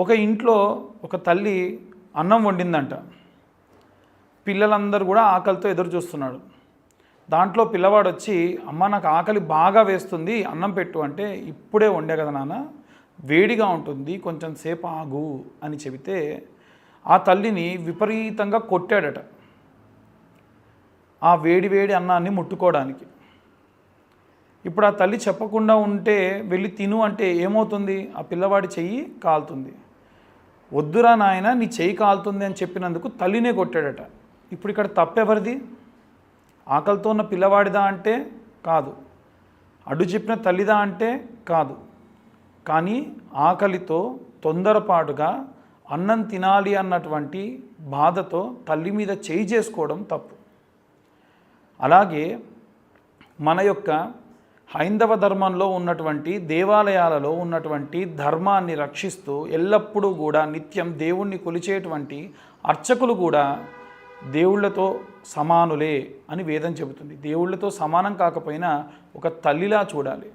ఒక ఇంట్లో ఒక తల్లి అన్నం వండిందంట. పిల్లలందరూ కూడా ఆకలితో ఎదురు చూస్తున్నాడు. దాంట్లో పిల్లవాడు వచ్చి, అమ్మ నాకు ఆకలి బాగా వేస్తుంది, అన్నం పెట్టు అంటే, ఇప్పుడే వండే కదా నాన్న, వేడిగా ఉంటుంది, కొంచెం సేపు ఆగు అని చెబితే ఆ తల్లిని విపరీతంగా కొట్టాడట ఆ వేడి వేడి అన్నాన్ని ముట్టుకోవడానికి. ఇప్పుడు ఆ తల్లి చెప్పకుండా ఉంటే వెళ్ళి తిను అంటే ఏమవుతుంది? ఆ పిల్లవాడి చెయ్యి కాలుతుంది. వద్దురా నాయన నీ చెయ్యి కాలుతుంది అని చెప్పినందుకు తల్లినే కొట్టాడట. ఇప్పుడు ఇక్కడ తప్పెవరిది? ఆకలితో ఉన్న పిల్లవాడిదా అంటే కాదు, అడ్డు చెప్పిన తల్లిదా అంటే కాదు. కానీ ఆకలితో తొందరపాటుగా అన్నం తినాలి అన్నటువంటి బాధతో తల్లి మీద చేయి చేసుకోవడం తప్పు. అలాగే మన యొక్క హైందవ ధర్మంలో ఉన్నటువంటి దేవాలయాలలో ఉన్నటువంటి ధర్మాన్ని రక్షిస్తూ ఎల్లప్పుడూ కూడా నిత్యం దేవుణ్ణి కొలిచేటువంటి అర్చకులు కూడా దేవుళ్ళతో సమానులే అని వేదం చెబుతుంది. దేవుళ్ళతో సమానం కాకపోయినా ఒక తల్లిలా చూడాలి.